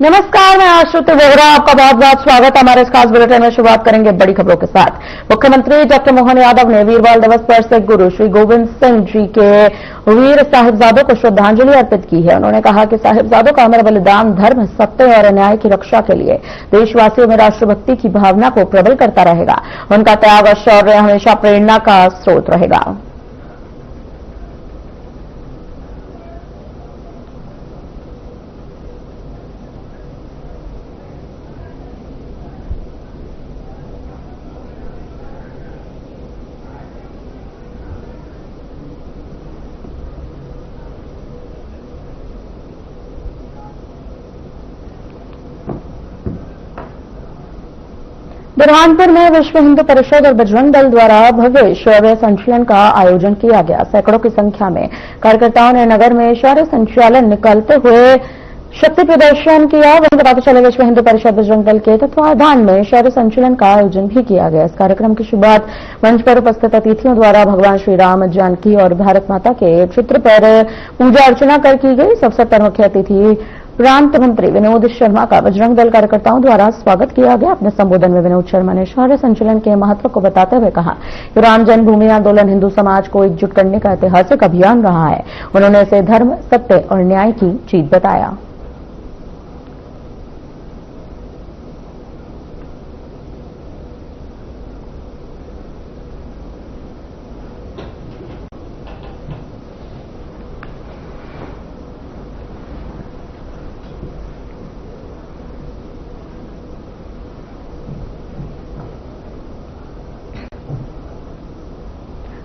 नमस्कार, मैं आश्रुति वोहरा, आपका बहुत बहुत स्वागत है हमारे इस खास बुलेटिन में। शुरुआत करेंगे बड़ी खबरों के साथ। मुख्यमंत्री डॉक्टर मोहन यादव ने वीरबाल दिवस पर सिख गुरु श्री गोविंद सिंह जी के वीर साहिबजादों को श्रद्धांजलि अर्पित की है। उन्होंने कहा कि साहिबजादों का अमर बलिदान धर्म, सत्य और न्याय की रक्षा के लिए देशवासियों में राष्ट्रभक्ति की भावना को प्रबल करता रहेगा। उनका त्याग और शौर्य हमेशा प्रेरणा का स्रोत रहेगा। बुरहानपुर में विश्व हिंदू परिषद और बजरंग दल द्वारा भव्य शौर्य संचलन का आयोजन किया गया। सैकड़ों की संख्या में कार्यकर्ताओं ने नगर में शौर्य संचालन निकलते हुए शक्ति प्रदर्शन किया। वहीं बताते चले विश्व हिंदू परिषद बजरंग दल के तत्वावधान में शौर्य संचलन का आयोजन भी किया गया। इस कार्यक्रम की शुरुआत मंच पर उपस्थित अतिथियों द्वारा भगवान श्री राम, जानकी और भारत माता के चित्र पर पूजा अर्चना कर की गई। इस अवसर पर मुख्य अतिथि प्रांत मंत्री विनोद शर्मा का बजरंग दल कार्यकर्ताओं द्वारा स्वागत किया गया। अपने संबोधन में विनोद शर्मा ने शौर्य संचलन के महत्व को बताते हुए कहा कि राम जन्मभूमि आंदोलन हिंदू समाज को एकजुट करने का ऐतिहासिक अभियान रहा है। उन्होंने इसे धर्म, सत्य और न्याय की जीत बताया।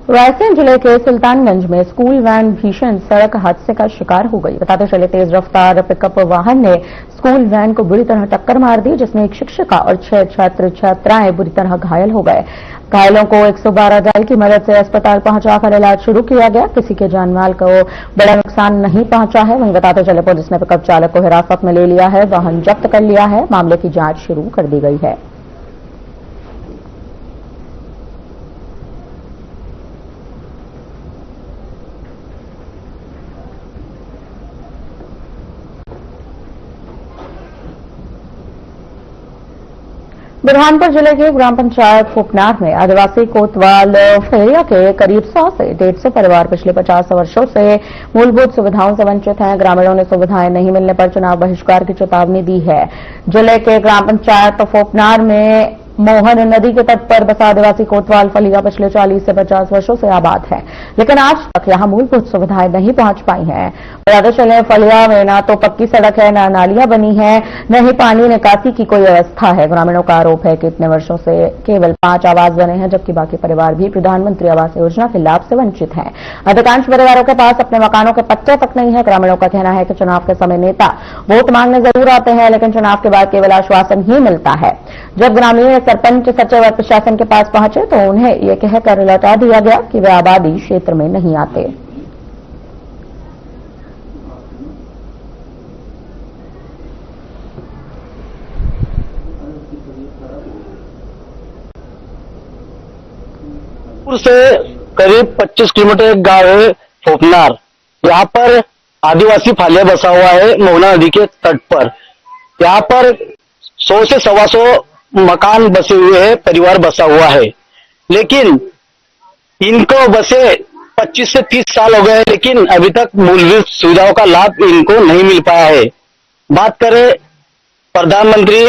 रायसेन जिले के सुल्तानगंज में स्कूल वैन भीषण सड़क हादसे का शिकार हो गई। बताते चले तेज रफ्तार पिकअप वाहन ने स्कूल वैन को बुरी तरह टक्कर मार दी, जिसमें एक शिक्षिका और 6 छात्र छात्राएं बुरी तरह घायल हो गए। घायलों को 112 डायल की मदद से अस्पताल पहुंचाकर इलाज शुरू किया गया। किसी के जानमाल को बड़ा नुकसान नहीं पहुंचा है। वहीं बताते चले पुलिस ने पिकअप चालक को हिरासत में ले लिया है, वाहन जब्त कर लिया है। मामले की जांच शुरू कर दी गई है। बुरहानपुर जिले के ग्राम पंचायत फोपनार में आदिवासी कोतवाल फेरिया के करीब 100 से 150 परिवार पिछले 50 वर्षों से मूलभूत सुविधाओं से वंचित हैं। ग्रामीणों ने सुविधाएं नहीं मिलने पर चुनाव बहिष्कार की चेतावनी दी है। जिले के ग्राम पंचायत फोपनार में मोहन नदी के तट पर बसा आदिवासी कोतवाल फलिया पिछले 40 से 50 वर्षों से आबाद है, लेकिन आज तक यहां मूलभूत सुविधाएं नहीं पहुंच पाई हैं। बताते चले फलिया में न तो पक्की सड़क है, न नालियां बनी है, न ही पानी निकासी की कोई व्यवस्था है। ग्रामीणों का आरोप है कि इतने वर्षों से केवल 5 आवास बने हैं, जबकि बाकी परिवार भी प्रधानमंत्री आवास योजना के लाभ से वंचित हैं। अधिकांश परिवारों के पास अपने मकानों के पट्टे तक नहीं है। ग्रामीणों का कहना है कि चुनाव के समय नेता वोट मांगने जरूर आते हैं, लेकिन चुनाव के बाद केवल आश्वासन ही मिलता है। जब ग्रामीण सरपंच, सचिव और प्रशासन के पास पहुंचे तो उन्हें यह कहकर लौटा दिया गया कि वे आबादी क्षेत्र में नहीं आते। से करीब 25 किलोमीटर एक गांव है फोपनार। यहाँ पर आदिवासी फालिया बसा हुआ है मोहना नदी के तट पर। यहाँ पर 100 से 125 मकान बसे हुए हैं, परिवार बसा हुआ है, लेकिन इनको बसे 25 से 30 साल हो गए हैं, लेकिन अभी तक मूलभूत सुविधाओं का लाभ इनको नहीं मिल पाया है। बात करें प्रधानमंत्री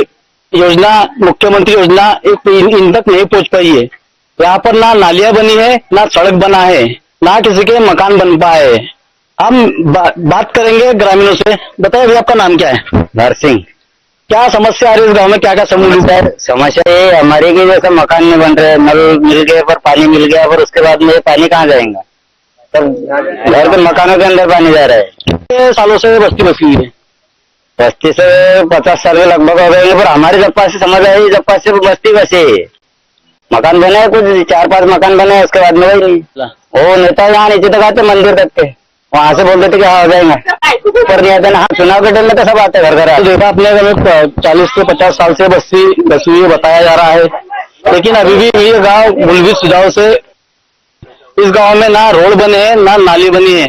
योजना, मुख्यमंत्री योजना, इन तक नहीं पहुंच पाई है। यहाँ पर ना नालियां बनी है, ना सड़क बना है, ना किसी के मकान बन पाए। हम बात करेंगे ग्रामीणों से। बताइए भैया, आपका नाम क्या है? नरसिंह। क्या समस्या आ रही है इस गाँव में? क्या क्या समस्या है? समस्या ये हमारे के जैसा मकान नहीं बन रहे, नल मिल गए पर पानी मिल गया, पर उसके बाद में पानी कहाँ जाएगा? तब घर के मकानों के अंदर पानी जा रहा है। कितने सालों से बस्ती बसी हुई है? बस्ती से 50 साल के लगभग हो गए, पर हमारे जब पास से समझ आई, जब पास से बस्ती बसे मकान बने, कुछ 4-5 मकान बने, उसके बाद में वही नहीं। वो नेता यहाँ नीचे तक आते, मंदिर तक के, वहां से बोलते थे कि हाँ हो जाएगा, पर नहीं आते ना। चुनाव के टाइम में तो सब आते घर घर। देखा अपने 40 से 50 साल से बस्ती बसी हुई बताया जा रहा है, लेकिन अभी भी ये गाँव मूलभूत सुविधाओं से, इस गाँव में ना रोड बने हैं, ना नाली बनी है,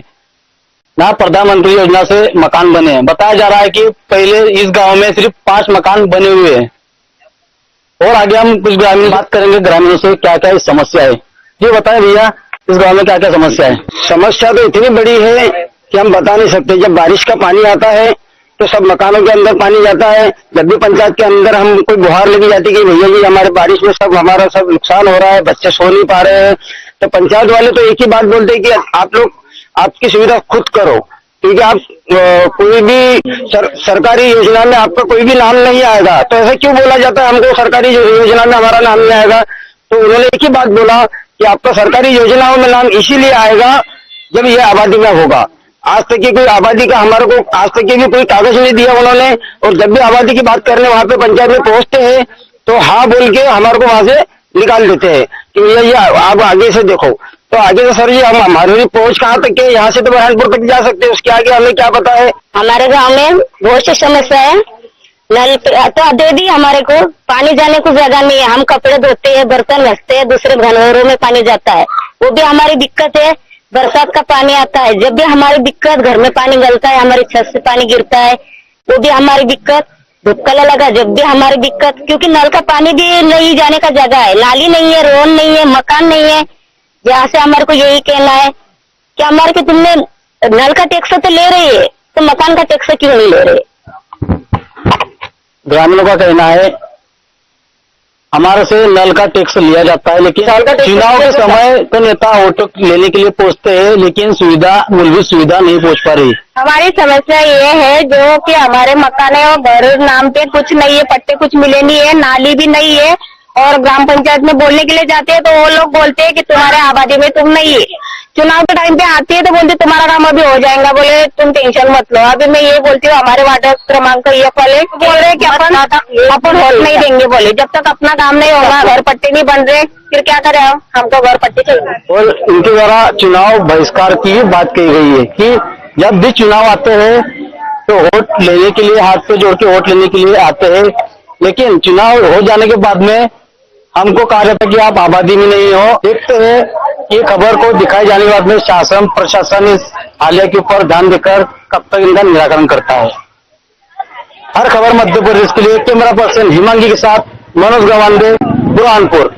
ना प्रधानमंत्री योजना से मकान बने हैं। बताया जा रहा है कि पहले इस गांव में सिर्फ 5 मकान बने हुए हैं। और आगे हम कुछ ग्रामीण बात करेंगे, ग्रामीणों से क्या क्या इस समस्या है। ये बताएं भैया, इस गांव में क्या क्या समस्या है। समस्या तो इतनी बड़ी है कि हम बता नहीं सकते। जब बारिश का पानी आता है तो सब मकानों के अंदर पानी जाता है। जब भी पंचायत के अंदर हम कोई गुहार लगी जाती है कि भैया जी हमारे बारिश में सब हमारा सब नुकसान हो रहा है, बच्चे सो नहीं पा रहे हैं, तो पंचायत वाले तो एक ही बात बोलते हैं कि आप लोग आपकी सुविधा खुद करो, क्योंकि आप कोई भी सरकारी योजना में आपका कोई भी नाम नहीं आएगा। तो ऐसा क्यों बोला जाता है हमको सरकारी योजना में हमारा नाम नहीं आएगा? तो उन्होंने एक ही बात बोला कि आपका सरकारी योजनाओं में नाम इसीलिए आएगा जब ये आबादी में होगा। आज तक की कोई आबादी का हमारे को आज तक की भी कोई कागज नहीं दिया उन्होंने। और जब भी आबादी की बात करने वहां पे पंचायत में पहुंचते हैं तो हाँ बोल के हमारे को वहां से निकाल देते हैं कि भैया ये आप आगे से देखो। तो आगे से सर जी हम हमारी पहुंच कहाँ तक है? यहाँ से तो बुरहानपुर तक जा सकते हैं, उसके आगे हमें क्या पता है। हमारे गांव में बहुत सी समस्या है। नल तो दे दी हमारे को, पानी जाने को जगह नहीं है। हम कपड़े धोते हैं, बर्तन घसते हैं, दूसरे घरों में पानी जाता है, वो भी हमारी दिक्कत है। बरसात का पानी आता है, जब भी हमारी दिक्कत, घर में पानी गलता है, हमारी छत से पानी गिरता है, वो भी हमारी दिक्कत। धुपकला लगा जब भी हमारी दिक्कत, क्योंकि नल का पानी भी नहीं जाने का जगह है, नाली नहीं है, रोड नहीं है, मकान नहीं है। यहाँ से हमारे को यही कहना है कि हमारे को तुमने नल का टैक्स तो ले रही है, तो मकान का टैक्स क्यों नहीं ले रहे? ग्रामीणों का कहना है हमारे से नल का टैक्स लिया जाता है, लेकिन चुनाव के समय तो नेता वोट लेने के लिए पहुंचते हैं, लेकिन सुविधा, मूलभूत सुविधा नहीं पहुंच पा रही। हमारी समस्या ये है जो कि हमारे मकान है और घर नाम पे कुछ नहीं है, पट्टे कुछ मिले नहीं है, नाली भी नहीं है। और ग्राम पंचायत में बोलने के लिए जाते हैं तो वो लोग बोलते हैं कि तुम्हारे आबादी में तुम नहीं है। चुनाव के टाइम पे आती है तो बोलते तुम्हारा काम अभी हो जाएगा, बोले तुम टेंशन मत लो। अभी मैं ये बोलती हूँ, हमारे वार्ड क्रमांक ये वाले बोल रहे कि अपन वोट नहीं देंगे, बोले जब तक अपना काम नहीं होगा, घर पट्टे नहीं बन रहे, फिर क्या करें हमको घर पट्टे चाहिए। और इनके द्वारा चुनाव बहिष्कार की बात कही गई है कि जब भी चुनाव आते हैं तो वोट लेने के लिए हाथ पे जोड़ के वोट लेने के लिए आते हैं, लेकिन चुनाव हो जाने के बाद में हमको कहा जाता है कि आप आबादी में नहीं हो। देखते हैं ये खबर को दिखाए जाने के बाद में शासन प्रशासन इस हालिया के ऊपर ध्यान देकर कब तक इनका निराकरण करता है। हर खबर मध्य प्रदेश के लिए कैमरा पर्सन हिमांगी के साथ मनोज गवांडे, बुरहानपुर।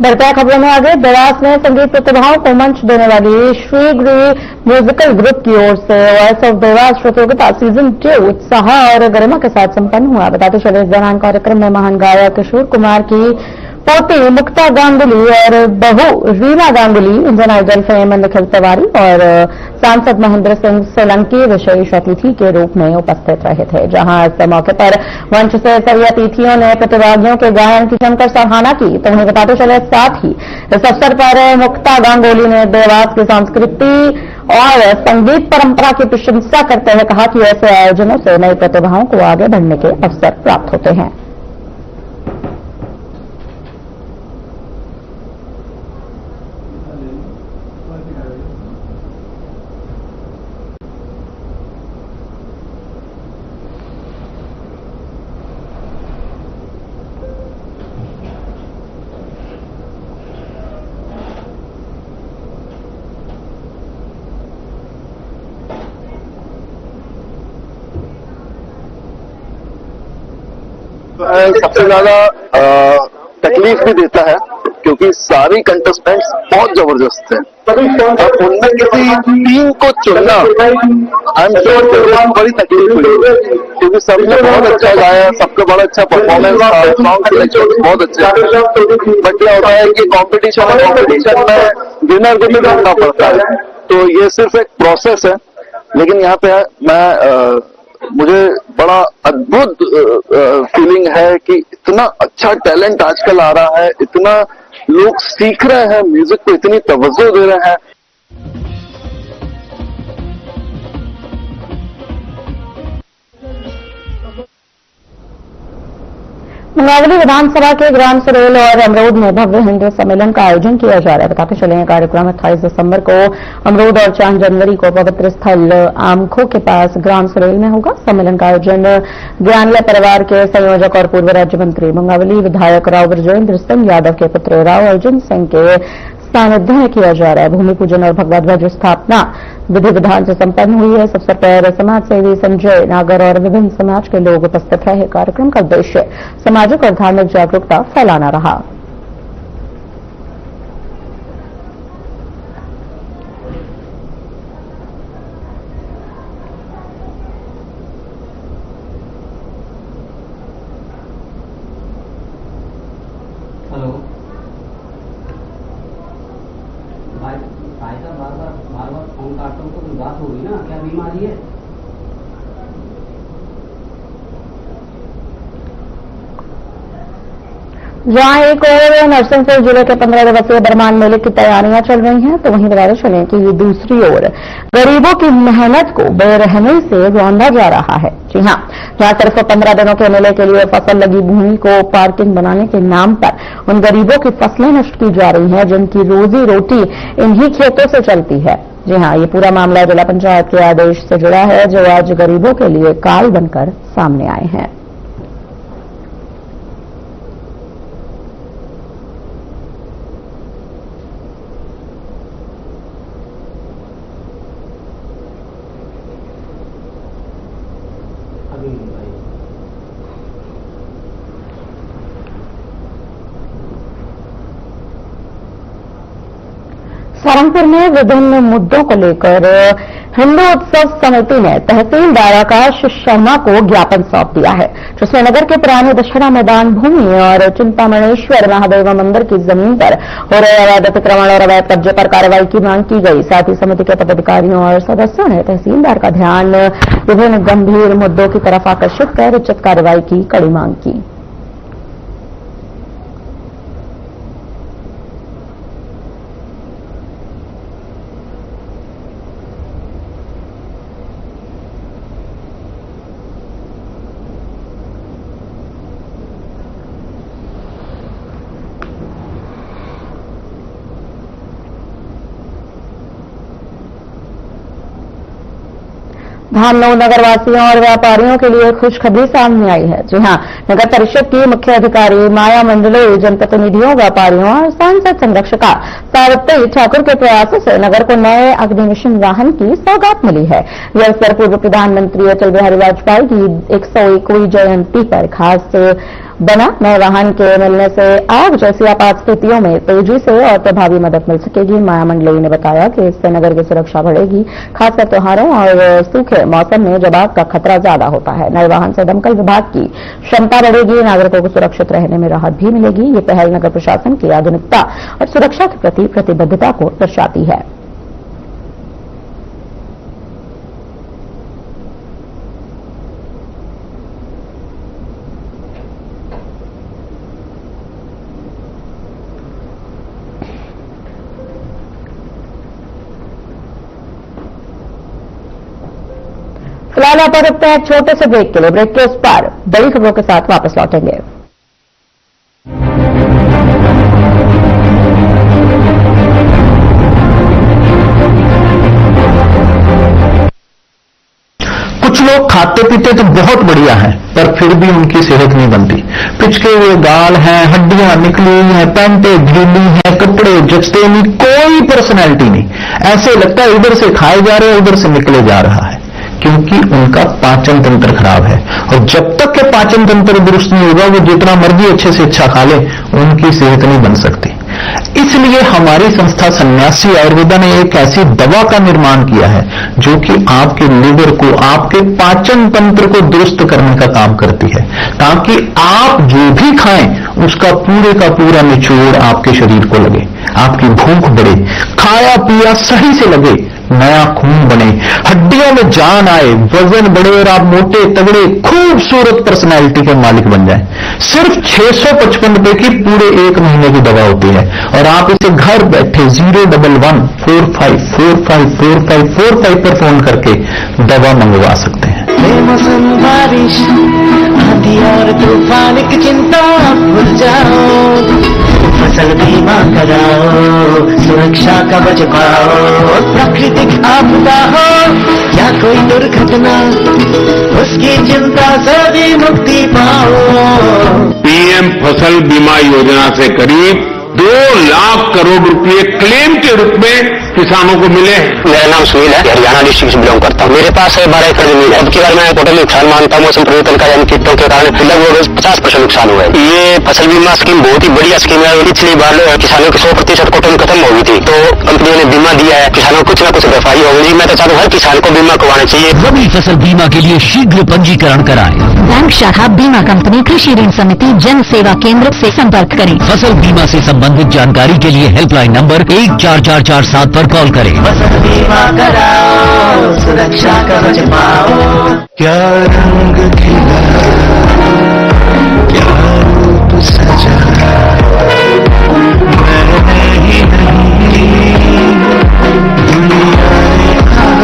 बढ़ते हैं खबरों में आगे। देवास में संगीत प्रतिभाओं को मंच देने वाली श्रीगिरी म्यूजिकल ग्रुप की ओर से वॉइस ऑफ देवास प्रतियोगिता सीजन 2 उत्साह और गरिमा के साथ संपन्न हुआ। बताते चले इस दौरान कार्यक्रम में महान गायक किशोर कुमार की पोती मुक्ता गांगुली और बहू Reena Ganguly, Indian Idol fame Nikhil Tiwari और सांसद महेंद्र सिंह सोलंकी विशेष अतिथि के रूप में उपस्थित रहे थे। जहां इस मौके पर मंच से सभी अतिथियों ने प्रतिभागियों के गायन की जमकर सराहना की। तो उन्हें बताते चले साथ ही इस अवसर पर मुक्ता गांगुली ने देवास की संस्कृति और संगीत परंपरा की प्रशंसा करते हुए कहा कि ऐसे आयोजनों से नई प्रतिभाओं को आगे बढ़ने के अवसर प्राप्त होते हैं। सबसे ज्यादा तकलीफ भी देता है क्योंकि सारी कंटेस्टेंट्स बहुत जबरदस्त हैं। अब उनमें किसी टीम को चुनना आई एम श्योर बड़ी तकलीफ हुई क्योंकि सबने बहुत अच्छा गाया, सबका बड़ा अच्छा परफॉर्मेंस था, सॉन्ग सिलेक्शन बहुत अच्छे। बट क्या होता है कि कंपटीशन में विनर को भी ढूंढना पड़ता है, तो ये सिर्फ एक प्रोसेस है। लेकिन यहाँ पे मैं मुझे बड़ा अद्भुत फीलिंग है कि इतना अच्छा टैलेंट आजकल आ रहा है, इतना लोग सीख रहे हैं, म्यूजिक को इतनी तवज्जो दे रहे हैं। मंगावली विधानसभा के ग्राम सरोल और अमरोद में भव्य हिंदी सम्मेलन का आयोजन किया जा रहा है। बताते चले यह कार्यक्रम 28 दिसंबर को अमरोद और 4 जनवरी को पवित्र स्थल आमखो के पास ग्राम सरोल में होगा। सम्मेलन का आयोजन ज्ञानिया परिवार के संयोजक और पूर्व राज्य मंत्री मंगावली विधायक राव ब्रजेंद्र सिंह यादव के पुत्र राव अर्जुन सिंह के सानिध्य में किया जा रहा है। भूमि पूजन और भगवा ध्वज स्थापना विधि विधान से संपन्न हुई है। इस अवसर पर समाज सेवी संजय नागर और विभिन्न समाज के लोग उपस्थित रहे। कार्यक्रम का उद्देश्य सामाजिक और धार्मिक जागरूकता फैलाना रहा। हेलो भाई साहब, बार बार फोन काटता हूँ तो कोई बात होगी ना? क्या बीमारी है? जहां एक और नरसिंहपुर जिले के 15 दिवसीय बरमान मेले की तैयारियां चल रही हैं, तो वहीं बताते चलें कि ये दूसरी ओर गरीबों की मेहनत को बेरहमी से रौंदा जा रहा है। जी हां, जहां सिर्फ 15 दिनों के मेले के लिए फसल लगी भूमि को पार्किंग बनाने के नाम पर उन गरीबों की फसलें नष्ट की जा रही हैं, जिनकी रोजी रोटी इन्हीं खेतों से चलती है। जी हां, ये पूरा मामला जिला पंचायत के आदेश से जुड़ा है, जो आज गरीबों के लिए काल बनकर सामने आए हैं। अभी नहीं भाई। सहारनपुर में विभिन्न मुद्दों को लेकर हिंदू उत्सव समिति ने तहसीलदार आकाश शर्मा को ज्ञापन सौंप दिया है, जिसमें नगर के पुराने दशहरा मैदान भूमि और चिंतामणेश्वर महादेव मंदिर की जमीन पर हो रहे अवैध अतिक्रमण और अवैध कब्जे पर कार्रवाई की मांग की गई। साथ ही समिति के पदाधिकारियों और सदस्यों ने तहसीलदार का ध्यान विभिन्न गंभीर मुद्दों की तरफ आकर्षित कर उचित कार्रवाई की कड़ी मांग की। धामनऊ नगरवासियों और व्यापारियों के लिए खुशखबरी सामने आई है। जी हां, नगर परिषद की मुख्य अधिकारी माया मंडलोई, जनप्रतिनिधियों, व्यापारियों और सांसद संरक्षिका सावित्री ठाकुर के प्रयासों से नगर को नए अग्निमिशन वाहन की सौगात मिली है। यह अवसर पूर्व प्रधानमंत्री अटल बिहारी वाजपेयी की 101वीं जयंती पर खास बना। नए वाहन के मिलने से आग जैसी आपात स्थितियों में तेजी से और प्रभावी मदद मिल सकेगी। माया मंडलोई ने बताया कि इससे नगर की सुरक्षा बढ़ेगी, खासकर त्योहारों और सूखे मौसम में जब आग का खतरा ज्यादा होता है। नए वाहन से दमकल विभाग की क्षमता बढ़ेगी, नागरिकों को सुरक्षित रहने में राहत भी मिलेगी। ये पहल नगर प्रशासन की आधुनिकता और सुरक्षा के प्रति प्रतिबद्धता को दर्शाती है। फिलहाल आप रुकते हैं एक छोटे से ब्रेक के लिए। ब्रेक के उस पार बड़ी खबरों के साथ वापस लौटेंगे। कुछ लोग खाते पीते तो बहुत बढ़िया हैं, पर फिर भी उनकी सेहत नहीं बनती। पिचके हुए गाल हैं, हड्डियां निकली हुई हैं, पैंटें ढीली हैं, कपड़े जचते नहीं, कोई पर्सनैलिटी नहीं। ऐसे लगता है इधर से खाए जा रहे हैं, उधर से निकले जा रहा है, क्योंकि उनका पाचन तंत्र खराब है। और जब तक के पाचन तंत्र दुरुस्त नहीं होगा, वो जितना मर्जी अच्छे से अच्छा खा ले, उनकी सेहत नहीं बन सकती। इसलिए हमारी संस्था सन्यासी आयुर्वेदा ने एक ऐसी दवा का निर्माण किया है जो कि आपके लीवर को, आपके पाचन तंत्र को दुरुस्त करने का काम करती है, ताकि आप जो भी खाएं उसका पूरे का पूरा निचोड़ आपके शरीर को लगे, आपकी भूख बढ़े, खाया पिया सही से लगे, नया खून बने, हड्डियों में जान आए, वजन बढ़े और आप मोटे तगड़े खूबसूरत पर्सनैलिटी के मालिक बन जाएं। सिर्फ 655 रुपए की पूरे 1 महीने की दवा होती है और आप इसे घर बैठे 01145454545 पर फोन करके दवा मंगवा सकते हैं। बेमौसम बारिश आंधी और तूफान की चिंता भूल जाओ, फसल बीमा कराओ, सुरक्षा कवच पाओ, प्राकृतिक आपदा हो या कोई दुर्घटना, उसकी चिंता से भी मुक्ति पाओ। पीएम फसल बीमा योजना से करीब 2 लाख करोड़ रुपए क्लेम के रूप में किसानों को मिले हैं। मेरा नाम सुनील है, हरियाणा डिस्ट्रिक्ट से बिलोंग करता हूँ। मेरे पास 12 एकड़ जमीन है। अब की बार मैं टोटल नुकसान मानता हूँ मौसम परिवर्तन का यानी कीटों के कारण लगभग 50% नुकसान हुआ है। ये फसल बीमा स्कीम बहुत ही बढ़िया स्कीम है। पिछली बार किसानों की 100% कोटम खत्म हो गई थी, तो कंपनियों ने बीमा दिया है, किसानों को कुछ न कुछ भरपाई होगी। मैं तो चाहता हूँ हर किसान को बीमा करवाना चाहिए। रबी फसल बीमा के लिए शीघ्र पंजीकरण कराएं। बैंक शाखा, बीमा कंपनी, कृषि ऋण समिति, जन सेवा केंद्र से संपर्क करें। फसल बीमा से संबंधित जानकारी के लिए हेल्पलाइन नंबर 14447 पर कॉल करें। फसल बीमा कराओ, सुरक्षा कवच पाओ। क्या रंग खिला, क्या रूप सजा, मैंने ही नहीं दुनिया ने कहा।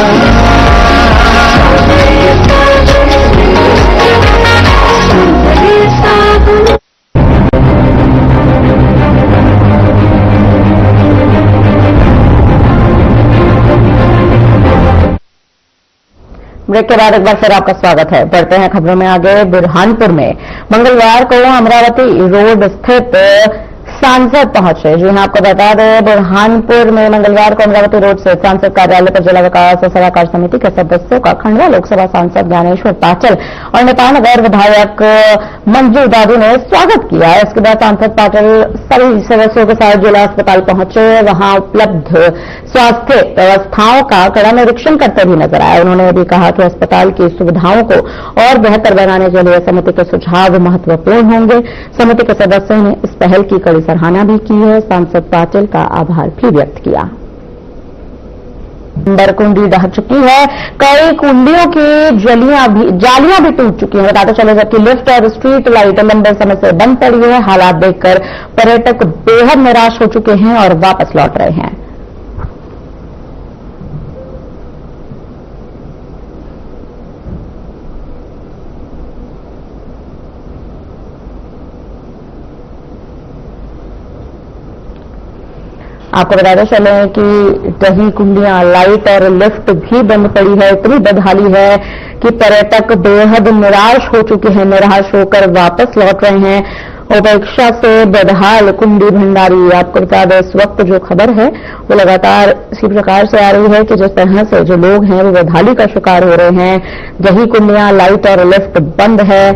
ब्रेक के बाद एक बार फिर आपका स्वागत है। बढ़ते हैं खबरों में आगे। बुरहानपुर में मंगलवार को अमरावती रोड स्थित सांसद पहुंचे। जी हां, आपको बता दें, बुरहानपुर में मंगलवार को अमरावती रोड से सांसद कार्यालय पर जिला विकास और सलाहकार समिति के सदस्यों का खंडवा लोकसभा सांसद ज्ञानेश्वर पाटिल और नेपाल नगर विधायक मंजू दादू ने स्वागत किया। इसके बाद सांसद पाटिल सभी सदस्यों के साथ जिला अस्पताल पहुंचे। वहां उपलब्ध स्वास्थ्य व्यवस्थाओं का कड़ा निरीक्षण करते भी नजर आए। उन्होंने भी कहा कि अस्पताल की सुविधाओं को और बेहतर बनाने के लिए समिति के सुझाव महत्वपूर्ण होंगे। समिति के सदस्यों ने इस पहल की कड़ी सराहना भी की है। सांसद पाटिल का आभार भी व्यक्त किया। अंदर कुंडी ढह चुकी है, कई कुंडियों की जालियां भी टूट चुकी हैं। बताते चले जबकि लिफ्ट और स्ट्रीट लाइट लंबे समय से बंद पड़ी है। हालात देखकर पर्यटक बेहद निराश हो चुके हैं और वापस लौट रहे हैं। आपको बताते चले कि दही कुंडियां, लाइट और लिफ्ट भी बंद पड़ी है। इतनी बदहाली है कि पर्यटक बेहद निराश हो चुके हैं, निराश होकर वापस लौट रहे हैं। उपेक्षा से बदहाल कुंडी भंडारी। आपको बता दें, इस वक्त जो खबर है वो लगातार इसी प्रकार से आ रही है कि जिस तरह से जो लोग हैं वो बदहाली का शिकार हो रहे हैं। दही कुंडियां, लाइट और लिफ्ट बंद है,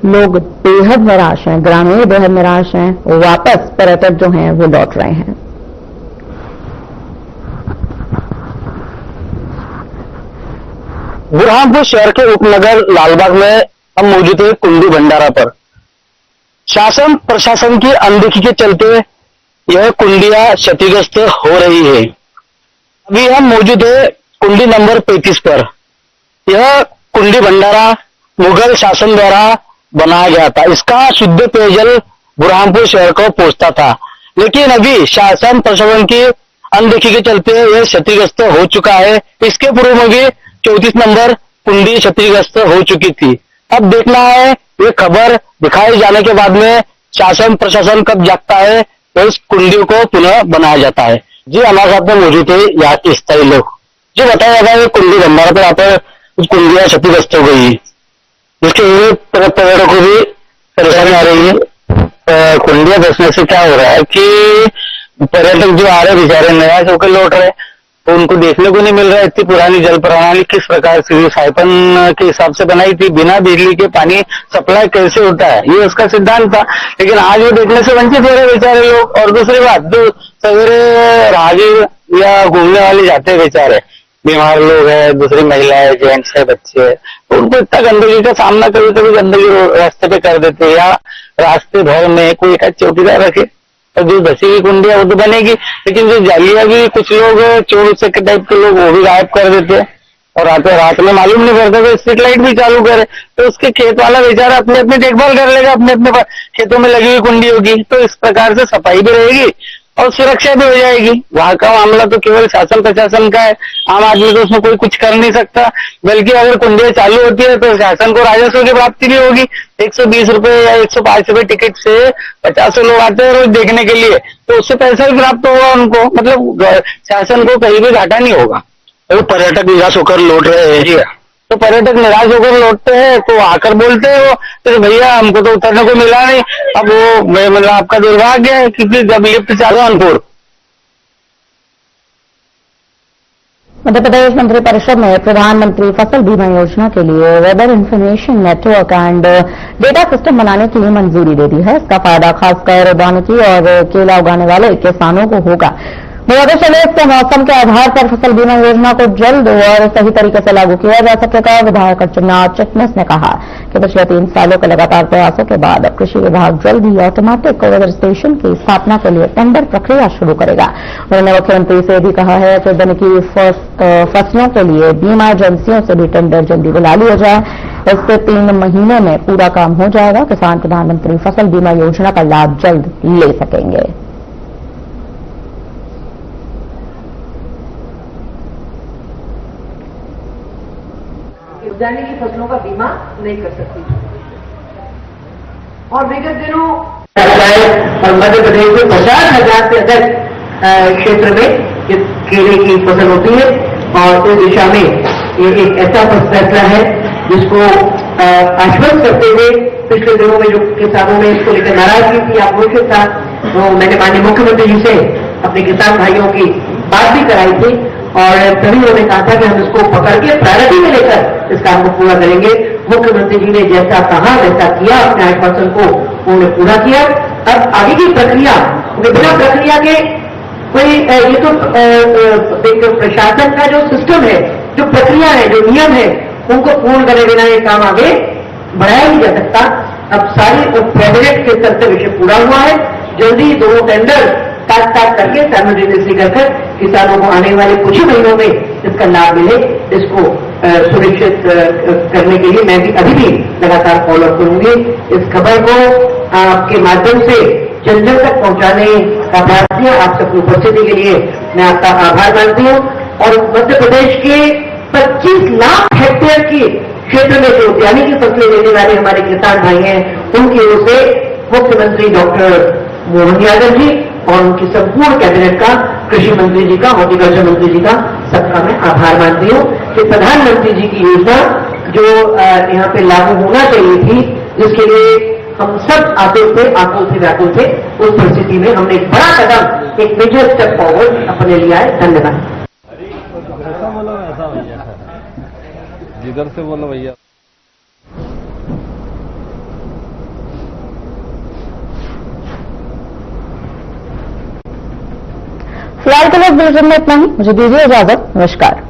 लोग बेहद निराश हैं, ग्रामीण बेहद निराश हैं। वापस पर्यटक जो हैं वो लौट रहे हैं। बुरहानपुर शहर के उपनगर लालबाग में हम मौजूद है कुंडी भंडारा पर। शासन प्रशासन की अनदेखी के चलते यह कुंडियां क्षतिग्रस्त हो रही है। अभी हम मौजूद है कुंडी नंबर 35 पर। यह कुंडी भंडारा मुगल शासन द्वारा बनाया गया था। इसका शुद्ध पेयजल बुरहानपुर शहर को पहुंचता था, लेकिन अभी शासन प्रशासन की अनदेखी के चलते यह क्षतिग्रस्त हो चुका है। इसके पूर्व में भी 34 नंबर कुंडी क्षतिग्रस्त हो चुकी थी। अब देखना है ये खबर दिखाए जाने के बाद में शासन प्रशासन कब जागता है तो इस कुंडियों को पुनः बनाया जाता है। जी हमारे साथ में मौजूद है यहाँ के स्थायी लोग। जी बताया जाता है कुंडी भंडारा पर आकर कुछ कुंडियां क्षतिग्रस्त हो गई है, जिसके लिए पर्यटकों को भी परेशानी आ रही है। कुंडियां बसने से क्या हो रहा है कि पर्यटक जो आ रहे बेचारे निराश होकर लौट रहे, तो उनको देखने को नहीं मिल रहा है। इतनी पुरानी जल प्रणाली किस प्रकार से साइपन के हिसाब से बनाई थी, बिना बिजली के पानी सप्लाई कैसे होता है, ये उसका सिद्धांत था। लेकिन आज वो देखने से वंचित हो रहे बेचारे लोग। और दूसरी बात, जो सवेरे राहगीर या घूमने वाले जाते हैं बेचारे, बीमार लोग हैं, दूसरी महिलाएं, जेंट्स है, बच्चे है, तो उनको इतना गंदगी का सामना कभी कभी गंदगी रास्ते पे कर देते हैं, या रास्ते भर में कोई एक चौकीदार रखे और जो बसी हुई कुंडी है वो तो बनेगी, लेकिन जो जालियां भी कुछ लोग चोर के टाइप के लोग वो भी गायब कर देते हैं। और रात में मालूम नहीं पड़ता तो स्ट्रीट लाइट भी चालू करे, तो उसके खेत वाला बेचारा अपनी देखभाल कर लेगा, अपने खेतों में लगी हुई कुंडी होगी, तो इस प्रकार से सफाई भी रहेगी और सुरक्षा भी हो जाएगी। वहाँ का मामला तो केवल शासन प्रशासन का है, आम आदमी तो उसमें कोई कुछ कर नहीं सकता। बल्कि अगर कुंडिया चालू होती है तो शासन को राजस्व की प्राप्ति भी होगी। 120 रुपए या 105 रुपए टिकट से 50 लोग आते हैं रोज देखने के लिए, तो उससे पैसा भी प्राप्त होगा उनको। मतलब शासन को कहीं भी घाटा नहीं होगा। तो पर्यटक निराश होकर लौट रहे हैं, तो पर्यटक निराश होकर लौटते हैं तो आकर बोलते हैं वो, तो भैया हमको तो उतरने को मिला नहीं। अब वो मतलब आपका दुर्भाग्य है, क्योंकि जब लिफ्ट चालू कानपुर मध्य प्रदेश मंत्रिपरिषद ने प्रधानमंत्री फसल बीमा योजना के लिए weather information network and data system बनाने की मंजूरी दे दी है। इसका फायदा खासकर वानिकी और केला उगाने वाले किसानों को होगा। बता चले इससे मौसम के आधार पर फसल बीमा योजना को जल्द और सही तरीके से लागू किया जा सकेगा। विधायक अर्चनाथ चिटनिस ने कहा कि पिछले 3 सालों के लगातार प्रयासों के बाद अब कृषि विभाग जल्द ही ऑटोमेटिक वेदर स्टेशन की स्थापना के लिए टेंडर प्रक्रिया शुरू करेगा। उन्होंने मुख्यमंत्री से भी कहा है कि वानिकी फसलों के लिए बीमा एजेंसियों से भी टेंडर जल्दी बुला लिया जाए। इससे 3 महीने में पूरा काम हो जाएगा। किसान प्रधानमंत्री फसल बीमा योजना का लाभ जल्द ले सकेंगे। उद्यानिकी की फसलों का बीमा नहीं कर सकती। और विगत दिनों और मध्य प्रदेश में 50,000 से अधिक क्षेत्र में केले की फसल होती है और इस दिशा में ये एक ऐसा फैसला है जिसको आश्वस्त करते हुए पिछले दिनों में जो किसानों ने इसको लेकर नाराजगी थी, आक्रोशित था, तो मैंने माननीय मुख्यमंत्री जी से अपने किसान भाइयों की बात भी कराई थी और तभी उन्होंने कहा था कि हम इसको पकड़ के प्रायोरिटी में लेकर इस काम को पूरा करेंगे। मुख्यमंत्री जी ने जैसा कहा वैसा किया, अपने आश्वासन को उन्होंने पूरा किया। अब आगे की प्रक्रिया, बिना प्रक्रिया के कोई ये तो एक प्रशासन का जो सिस्टम है, जो प्रक्रिया है, जो नियम है, उनको पूर्ण करे बिना ये काम आगे बढ़ाया नहीं जा सकता। अब सारी कैबिनेट के स्तर से विषय पूरा हुआ है। जल्दी दोनों टेंडर साथ करके साइमल्टेनियसली कर किसानों को आने वाले कुछ ही महीनों में इसका लाभ मिले, इसको सुनिश्चित करने के लिए मैं भी अभी भी लगातार फॉलो करूंगी। इस खबर को आपके माध्यम से जन जन तक पहुंचाने का प्रयास किया। आप सबकी उपस्थिति के लिए मैं आपका आभार मानती हूं। और मध्य प्रदेश के 25 लाख हेक्टेयर की क्षेत्र में जो उद्यानिकी की फसलें लेने वाले हमारे किसान भाई हैं, उनकी ओर से मुख्यमंत्री डॉक्टर मोहन यादव जी और उनकी संपूर्ण कैबिनेट का, कृषि मंत्री जी का, हॉर्टिकल्चर मंत्री जी का सबका मैं आभार मानती हूं कि प्रधानमंत्री जी की योजना जो यहाँ पे लागू होना चाहिए थी, जिसके लिए हम सब आतुर थे, आकुल थे, व्याकुल थे, उस परिस्थिति में हमने एक बड़ा कदम, एक मेजर स्टेप फॉरवर्ड अपने लिया है। धन्यवाद। ऐसा बोलो, ऐसा भैया, जिधर से बोलो भैया। फिलहाल के लिए बुलेटिन में इतना ही। मुझे दीजिए इजाजत। नमस्कार।